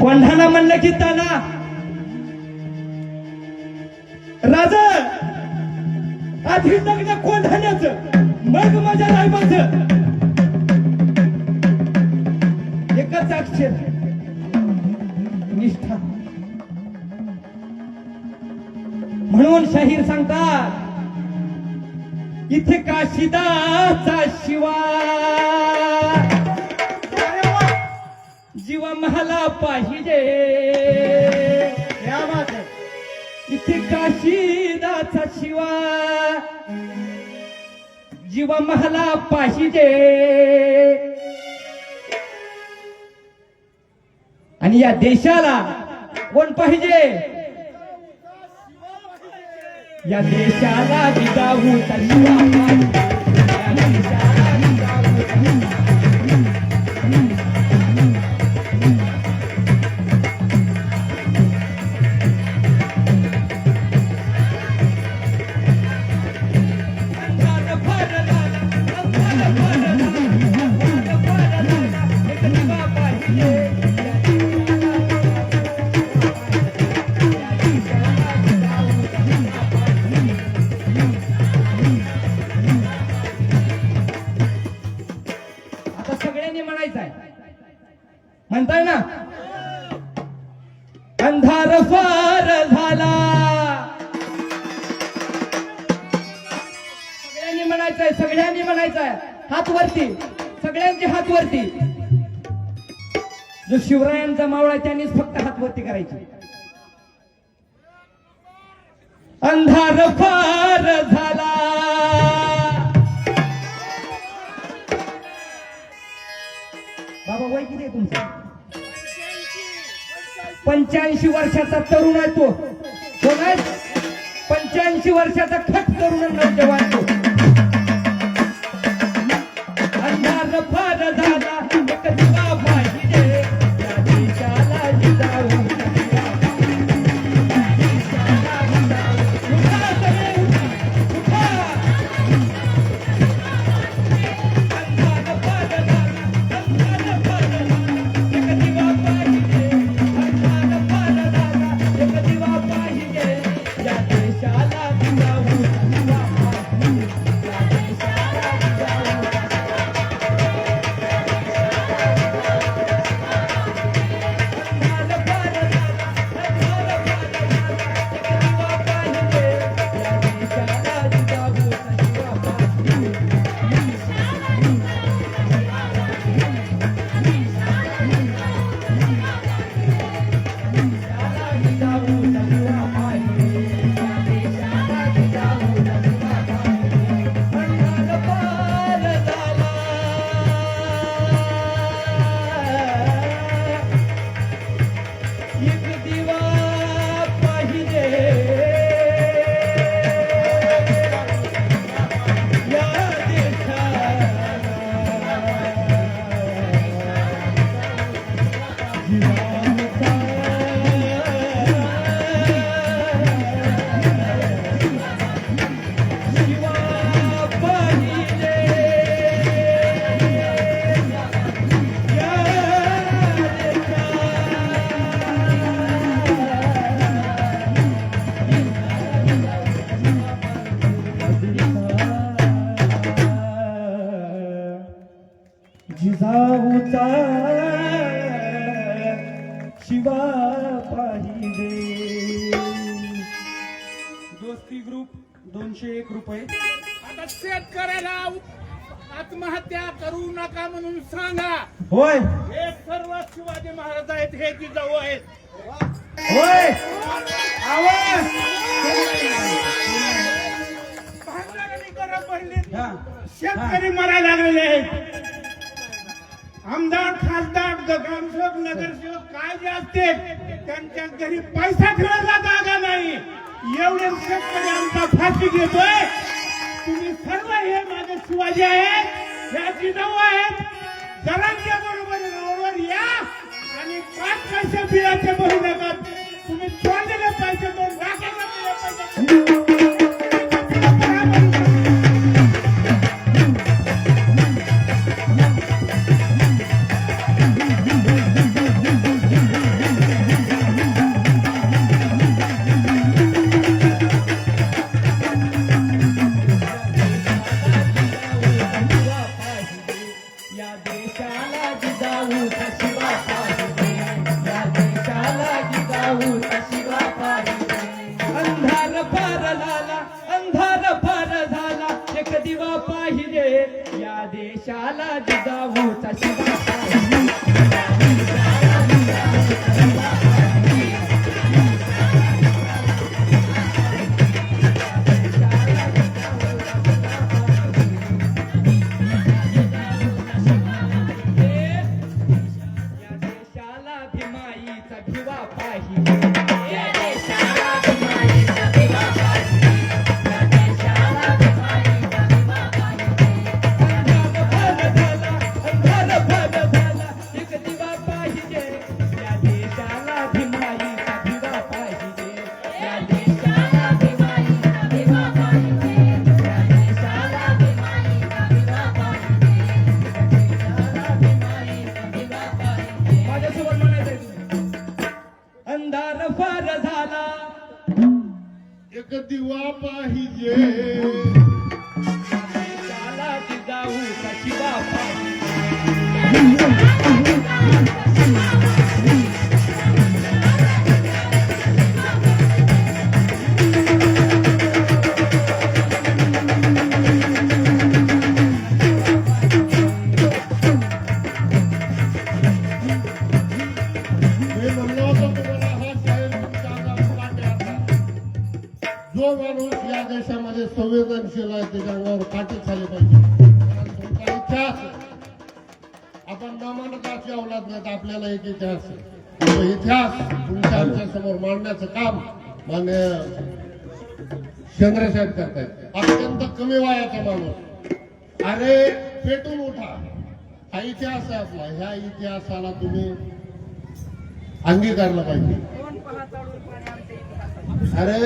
कोंढाणा म्हणलं की ताना राजा आधी लग्न कोंढाण्याचं मग माझ्या रायबाचं एकच अक्षर निष्ठा. म्हणून शाहीर सांगतात इथे काशीदाचा शिवा जीवा महाला पाहिजे. इथे काशीदाचा शिवा जीवा महाला पाहिजे. आणि या देशाला कोण पाहिजे? या देशाला जिजाऊचा शिवा पाहिजे. या देशाला जिजाऊचा म्हणताय ना. अंधार फार झाला सगळ्यांनी म्हणायचंय, सगळ्यांनी म्हणायचंय. हात वरती, सगळ्यांचे हात वरती. जो शिवरायांचा मावळा त्यांनीच फक्त हात वरती करायचे. अंधार फार झाला बाबा. वय किती आहे तुमचं? 85 वर्षाचा तरुण आहे तो. कोण आहे? 85 वर्षाचा खट तरुण नौजवान तो. अंधार फार झाला एक दिवा पाहिजे. या देशाला जिजाऊ जिजाऊचा शिवा पाहिजे. दोस्ती ग्रुप 201 रुपये. आता शेतकऱ्याला आत्महत्या करू नका म्हणून सांगा. होय हे सर्व शिवाजी महाराज आहेत, हे जिजाऊ आहेत. होय. आवाज भांडणाने गरज पडली, शेतकरी मरायला लागलेले आहेत. आमदार, खासदार, ग्रामसेवक, नगरसेवक काय जे असते त्यांच्या घरी पैसा ठेवायला जागा नाही. एवढे शेतकरी आमचा फाशी घेतोय. तुम्ही सर्व हे माझे शिवाजी आहेत, ह्या जिजाऊ आहेत. जरांच्या बरोबर रोडवर या आणि 5 पैसे बिलाचे भरू नका. तुम्ही सोडलेले पैसे दोन राखायला पैसे भिमाईचा भिवा पाहिजे या देशाला भिमाईचा भिवा पाहिजे या देशाला भिमाईचा भिवा पाहिजे अंधार फल झाला एक दिवा पाहिजे या देशाला भिमाईचा भिवा पाहिजे या देशाला भिमाईचा भिवा पाहिजे या देशाला भिमाईचा भिवा पाहिजे या देशाला भिमाईचा भिवा पाहिजे माझ्यासोबत म्हणायचंय तुम्ही अंधार फार झाला एक दिवा पाहिजे देशाला जिजाऊ शिवा पाहिजे मी म्हणलो होतो तुम्हाला हा जाहीर तुमच्या अंगावर काटे आणतात. जो माणूस या देशामध्ये संवेदनशील आहे त्याच्या अंगावर काटे झाले पाहिजे कारण तुमचा इतिहास आहे. आपण नामानताची अवलाद नाहीत आपल्याला एक इतिहास आहे. तो इतिहास तुमच्या आमच्या समोर मांडण्याचं काम मान्य चंद्रशेखर करतायत. अत्यंत कमी वयाचा माणूस अरे पेटून उठा हा इतिहास आहे आपला. ह्या इतिहासाला तुम्ही अंगीकारलं पाहिजे. अरे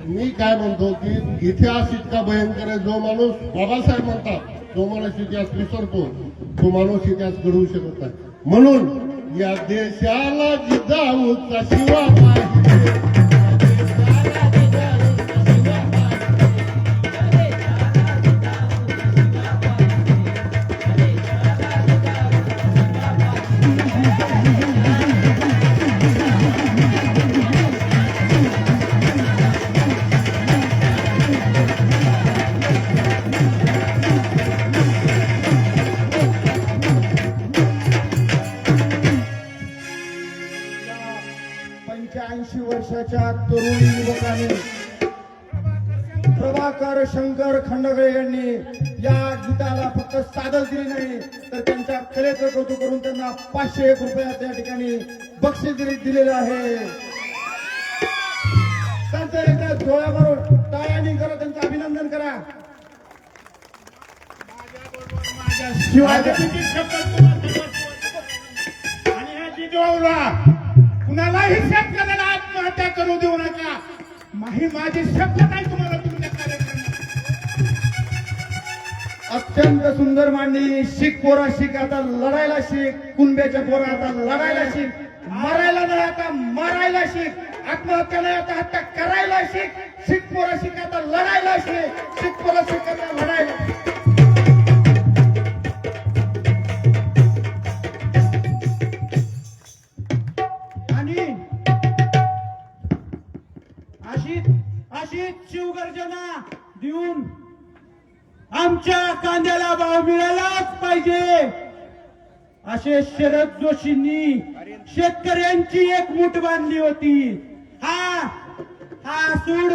मी काय म्हणतो की इतिहास इतका भयंकर आहे. जो माणूस बाबासाहेब म्हणतात जो माणूस इतिहास विसरतो तो माणूस इतिहास घडवू शकत नाही. म्हणून या देशाला जिजाऊचा शिवा पाहिजे या देशाला जिजाऊचा शिवा पाहिजे. या 85 वर्षाच्या तरुण युवकाने प्रभाकर शंकर खंडगळे यांनी या गीताला फक्त सादर दिली नाही तर त्यांच्या कलेचं कौतुक करून त्यांना 501 रुपयाच्या ठिकाणी बक्षीस दिलेलं आहे. त्यांचं एकदा डोळ्याबरोबर टाळ्यांनी करा त्यांचं अभिनंदन करा. शिवाजी शपथ आणि ह्या जिजाऊला कुणालाही शेतकऱ्याला आत्महत्या करू देऊ नका. माझी शपथ आहे तुम्हाला तुमच्या कार्यक्रमात. अत्यंत सुंदर मांडणी. शिक पोरा शिक आता लढायला शिक. कुणब्याच्या पोरा आता लढायला शिक. मरायला नाही आता मारायला शिक. आत्महत्या नाही आता हत्या करायला शिक. शिक पोरा शिक आता लढायला शिक. शिक पोरा शिक आता लढायला शिक. आणि अशीच शिवगर्जना देऊन आमच्या कांद्याला भाव मिळालाच पाहिजे असे शरद जोशींनी शेतकऱ्यांची एक मूठ बांधली होती. हा सूड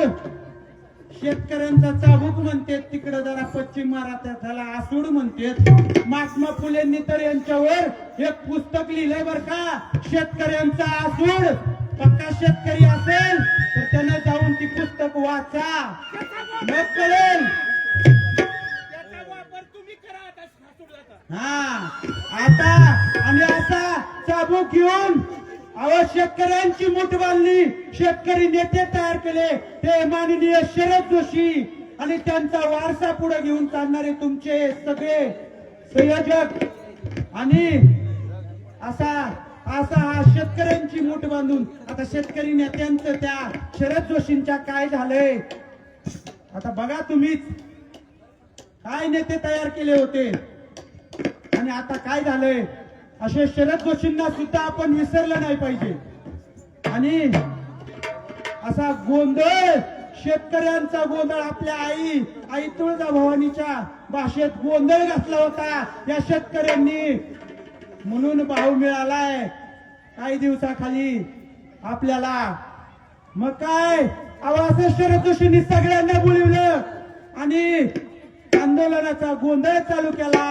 शेतकऱ्यांचा चाबूक म्हणते तिकडे जरा पश्चिम महाराष्ट्राला आसूड म्हणते. महात्मा फुलेंनी तर यांच्यावर एक पुस्तक लिहिलंय बर का. शेतकऱ्यांचा आसूड. पक्का शेतकरी असेल तर त्यानं जाऊन ती पुस्तक वाचा मग कळेल. हा आता आणि असा चाबूक घेऊन शेतकऱ्यांची मूठ बांधली. शेतकरी नेते तयार केले ते माननीय शरद जोशी आणि त्यांचा वारसा पुढे घेऊन चालणारे तुमचे सगळे संयोजक. आणि असा हा शेतकऱ्यांची मूठ बांधून आता शेतकरी नेत्यांचं त्या शरद जोशींच्या काय झालंय आता बघा तुम्हीच. काय नेते तयार केले होते आणि आता काय झालंय. असे शरद जोशींना सुद्धा आपण विसरलं नाही पाहिजे. आणि असा गोंधळ शेतकऱ्यांचा गोंधळ आपल्या आई तुळजाभवानीच्या भाषेत गोंधळ घातला होता या शेतकऱ्यांनी. म्हणून भाव मिळालाय काही दिवसाखाली आपल्याला. मग काय असं शरद जोशींनी सगळ्यांना बोलवलं आणि आंदोलनाचा गोंधळ चालू केला.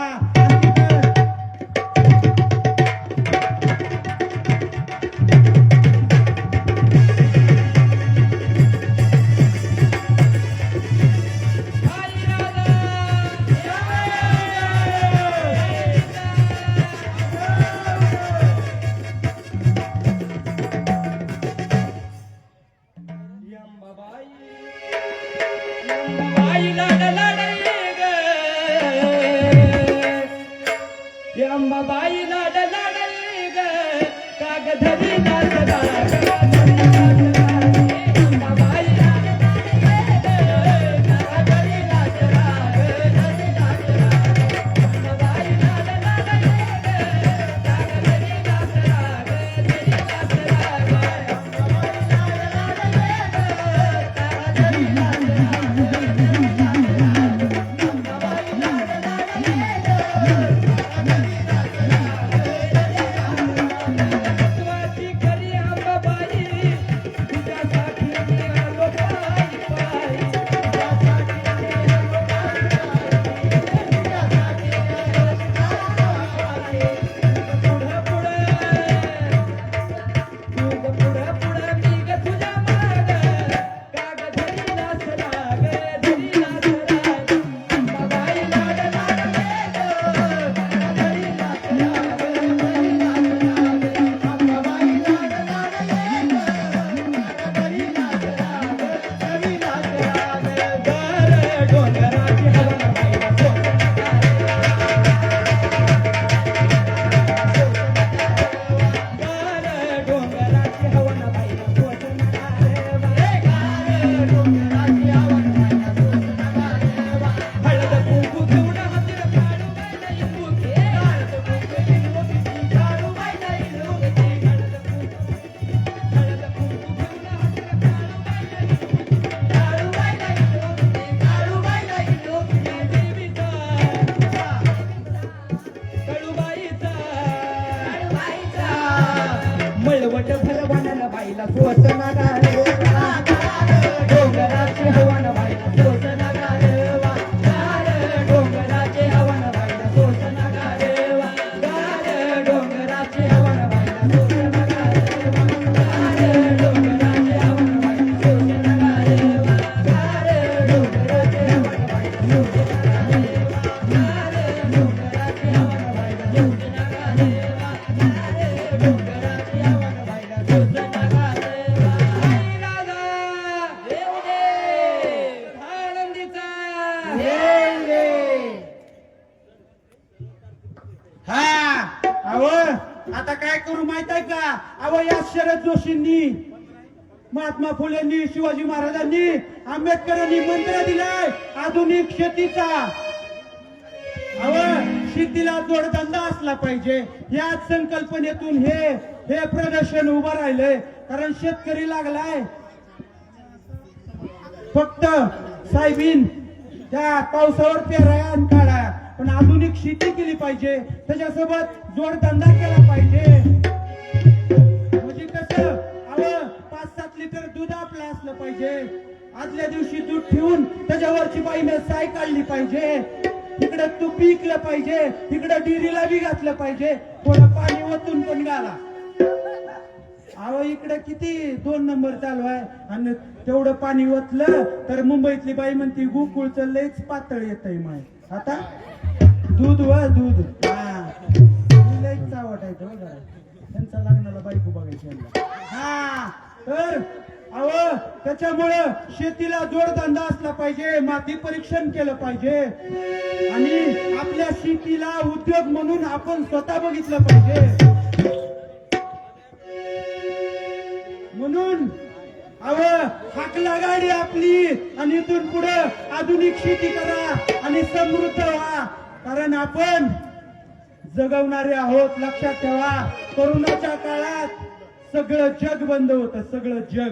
शेवट भरवानाला बाईला सोसना गारवा डोंगराचे हवान बाईला सोसना गारवा डोंगराचे हवान बाईला सोसना गारवा डोंगराचे हवान बाईला सोसना गारवा डोंगराचे हवान बाईला सोसना गारवा डोंगराचे हवान बाईला सोसना गारवा डोंगराचे हवान बाईला सोसना गारवा डोंगराचे हवान बाईला सोसना गारवा आई राजा देव दे आनंदीचा हा अव आता काय करू माहित आहे का अव या शरद जोशींनी महात्मा फुलेंनी शिवाजी महाराजांनी आंबेडकरांनी मंत्र दिलाय आधुनिक शेतीचा अव शेतीला जोडधंदा असला पाहिजे याच संकल्पनेतून हे प्रदर्शन उभं राहिलंय कारण शेतकरी लागलाय फक्त साहेबीन त्या पावसावर पेराया आणि काढा पण आधुनिक शेती केली पाहिजे त्याच्यासोबत जोडधंदा केला पाहिजे म्हणजे कसं अव 5-7 लिटर दूध आपलं असलं पाहिजे आदल्या दिवशी दूध ठेवून त्याच्यावरची बाईनं साय काढली पाहिजे इकडं तूप विकलं पाहिजे इकडं डिरीला बी घातलं पाहिजे थोडं पाणी ओतून पण घाला अहो इकडे किती 2 नंबर चालू आहे आणि तेवढं पाणी ओतलं तर मुंबईतली बाई म्हणती गोकुळचं लयच पातळ येतंय माय आता दूध हा लयच आवडायचं हो जरा त्यांच्या लग्नाला बायको बघायची यांना. हा तर अहो त्याच्यामुळं शेतीला जोडधंदा असला पाहिजे माती परीक्षण केलं पाहिजे आणि आपल्या शेतीला उद्योग म्हणून आपण स्वतः बघितलं पाहिजे म्हणून अव हाकला गाडी आपली आणि इथून पुढे आधुनिक शेती करा आणि समृद्ध व्हा कारण आपण जगवणारे आहोत लक्षात ठेवा कोरोनाच्या काळात सगळं जग बंद होतं सगळं जग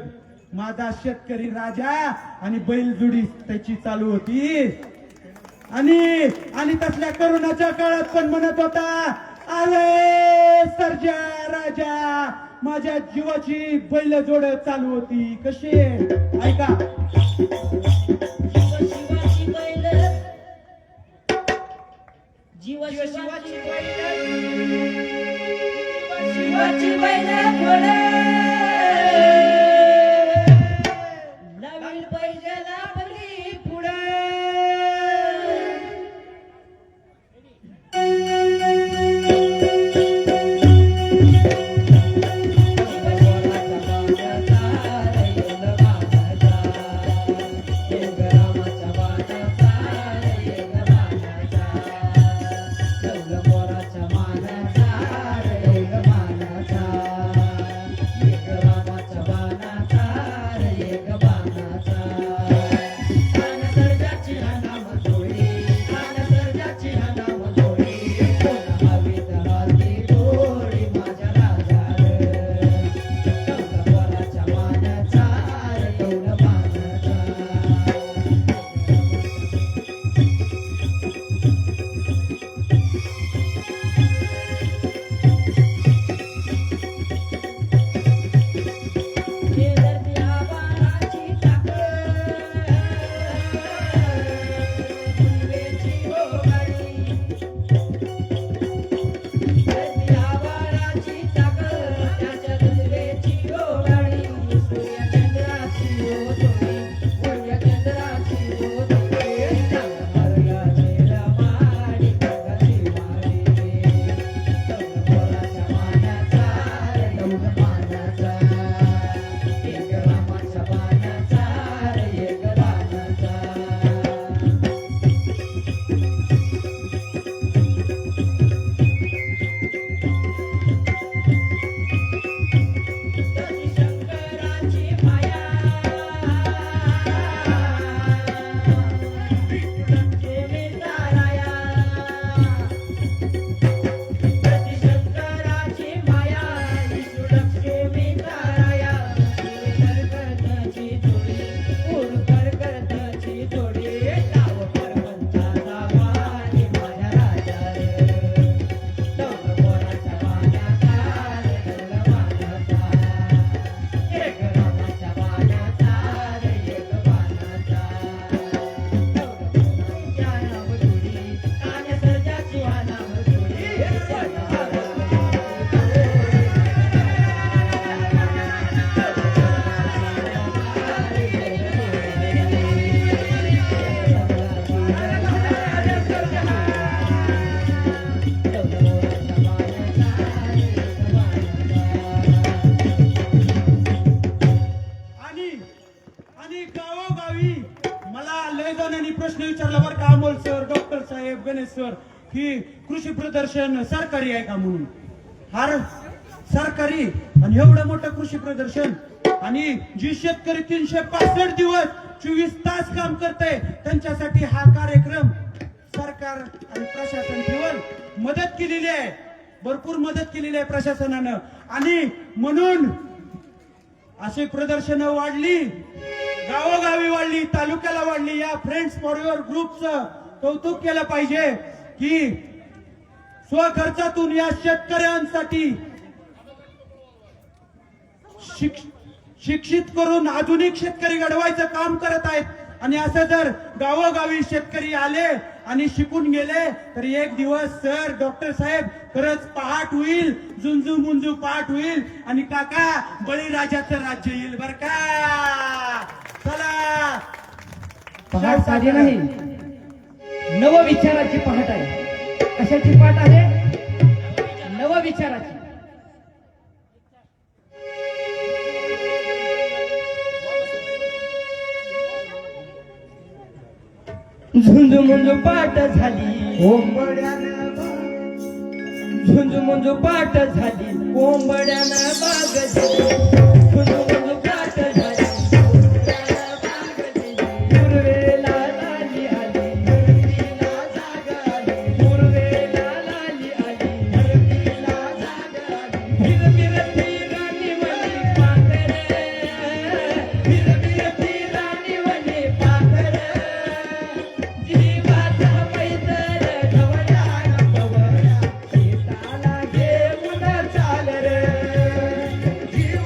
माझा शेतकरी राजा आणि बैलजोडी त्याची चालू होती आणि तसल्या कोरोनाच्या काळात पण म्हणत होता आले सर्जा राजा माझ्या जीवाची बैलजोड चालू होती कशी ऐका शिवाची बैल शिवाची बैल नवीन पैशाला आपली पुढे साहेब गणेश सर की कृषी प्रदर्शन सरकारी आहे का म्हणून. हार सरकारी आणि एवढं मोठं कृषी प्रदर्शन आणि जी शेतकरी 365 दिवस 24 तास काम करते त्यांच्यासाठी हा कार्यक्रम सरकार आणि प्रशासन ठेवून मदत केलेली आहे, भरपूर मदत केलेली आहे प्रशासनानं. आणि म्हणून अशी प्रदर्शनं वाढली, गावोगावी वाढली, तालुक्याला वाढली. या फ्रेंड्स फॉर युअर ग्रुपचं कौतुक केलं पाहिजे की स्वखर्चातून या शेतकऱ्यांसाठी शिक्षित करून आधुनिक शेतकरी घडवायचं काम करत आहेत. आणि असं जर गावोगावी शेतकरी आले आणि शिकून गेले तर एक दिवस सर डॉक्टर साहेब खरंच पहाट होईल, झुंजू मुंजू पाठ होईल आणि काका बळीराजाचं राज्य येईल बर का. चला पहाट साधी नाही, नवविचाराची पहाट आहे. कशाची पहाट आहे? नवविचाराची. झुंजू मुंजू पाट झाली कोंबड्यानं, झुंजू मुंजू पाट झाली कोंबड्यानं बाग दिली. झुंजू मुंजू पाट झाली कोंबड्यानं बाग दिली. पूर्वेला लाली आली धरतीला जाग आली, पूर्वेला लाली आली धरतीला जाग आली. फिरफिरती राणी वनी पाखरे, फिरफिरती राणी वनी पाखरे. जीवाचा पैदल गवळ्या गवळ्या शेताला घेऊन चाल रे. जीवाचा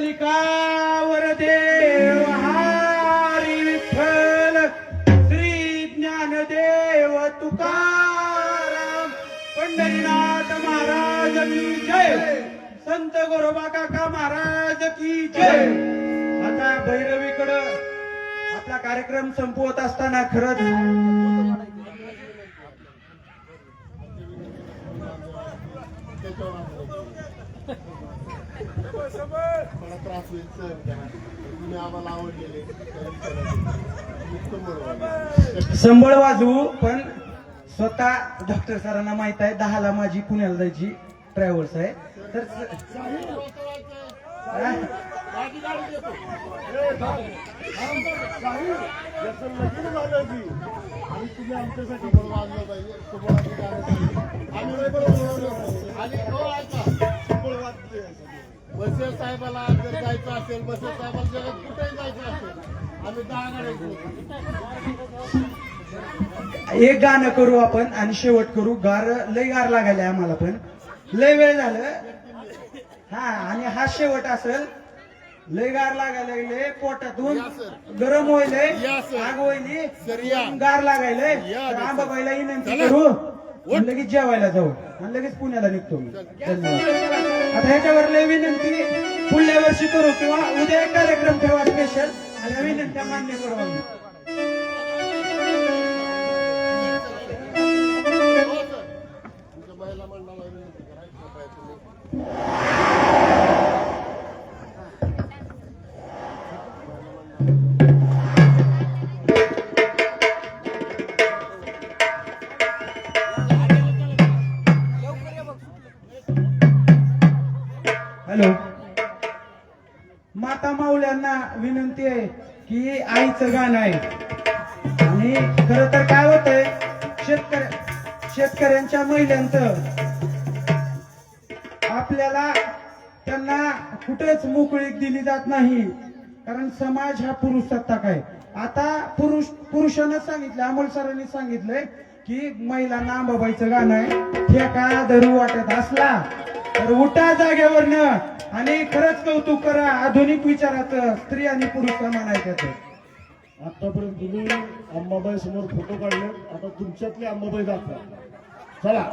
पुंडलिकावर देव हरी विठ्ठल श्री ज्ञानदेव तुकाराम पंढरीनाथ महाराज की जय संत गोरोबा काका महाराज की जय. आता भैरवीकडं आपला कार्यक्रम संपवत असताना खरंच मला त्रास होईल सर तुम्ही आम्हाला आवडलेले संबळ वाजवू पण स्वतः डॉक्टर सरांना माहित आहे 10ला माझी पुण्याला जायची ट्रॅव्हल्स आहे तर हा? आणि तुम्ही आमच्यासाठी पण वाजलं पाहिजे तुम्हाला आम्ही आणि बसेल साहेबाला जर जायचं असेल बसेल साहेबाला जगात कुठेही जायचं असेल आम्ही 10 गाड्या एक गाणं करू आपण आणि शेवट करू. लय गार लागायला आम्हाला पण लय वेळ झालं हा आणि हा शेवट असेल. लय गार लागायला लागले पोटातून गरम व्हायले आग व्हायली गार लागायले आंबाबाईला विनंती करू आणि लगेच जेवायला जाऊ आणि लगेच पुण्याला निघतो मी. धन्यवाद. आता ह्याच्यावर लय विनंती पुढल्या वर्षी करू किंवा उद्या एक कार्यक्रम ठेवा स्पेशल आणि विनंत्या मान्य करू आम्ही. तुमच्या महिला मंडळाला विनंती करायची तुम्ही हॅलो माता माऊल्यांना विनंती आहे की आईचं गाणं आहे आणि खरं तर काय होतंय शेतकऱ्यांच्या महिलांचं आपल्याला त्यांना कुठेच मोकळीक दिली जात नाही कारण समाज हा पुरुष सत्ताक आहे. आता पुरुषानं सांगितलं अमोल सरांनी सांगितलंय की महिलांना अंबाबाईचं गाणं आहे ठेका धरू वाटत असला तर उठा जागेवरनं आणि खरंच कौतुक करा. आधुनिक विचाराचं स्त्री आणि पुरुष समान आहे त्याचं. आतापर्यंत तुम्ही अंबाबाई समोर फोटो काढले आता तुमच्यातली अंबाबाई दाखवा चला.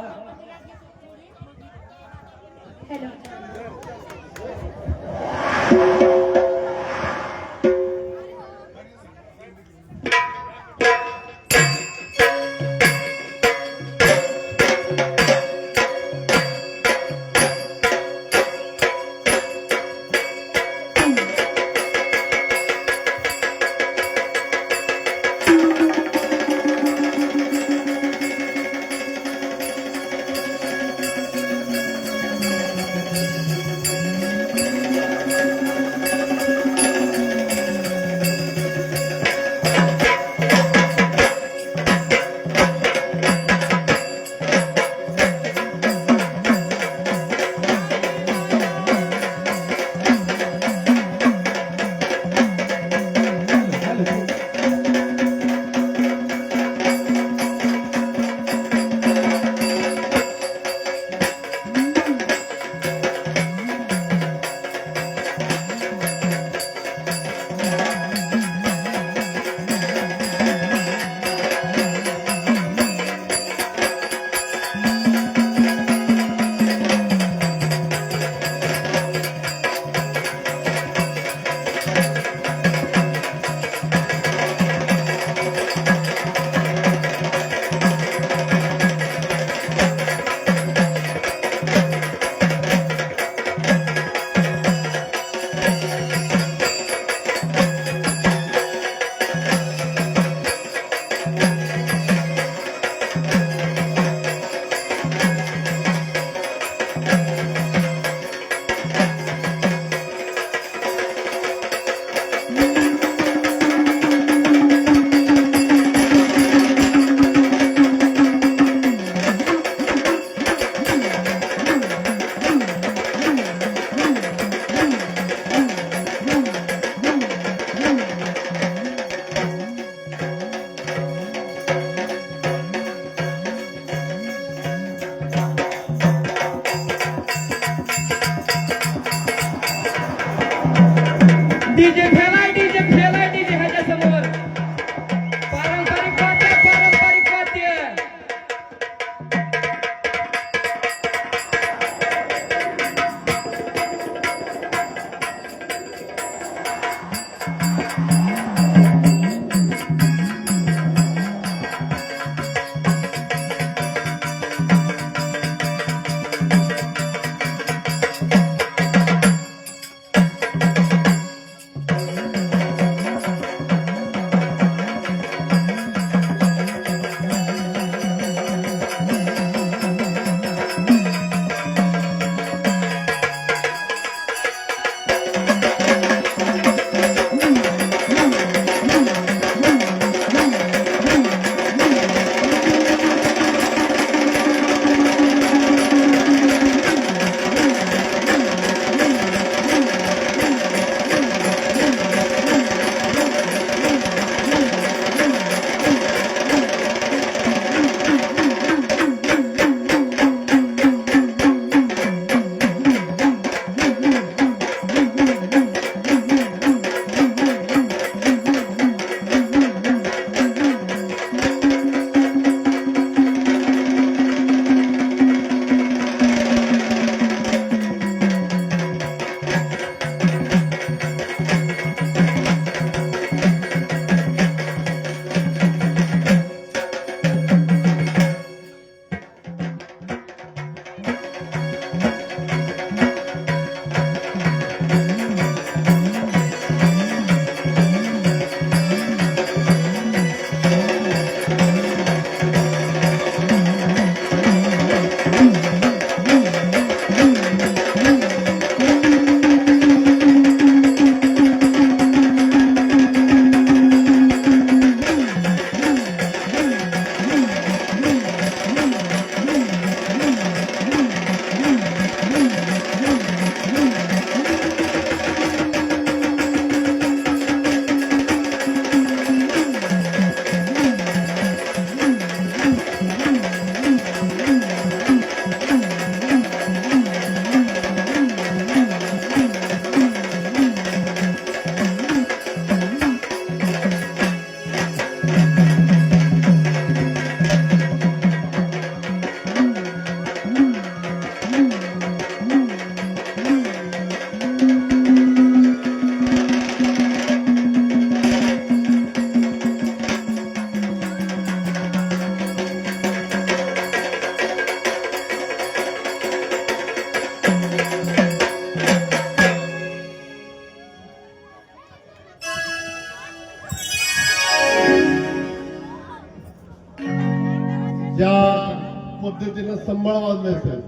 पद्धतीनं संबळ वाजले असेल.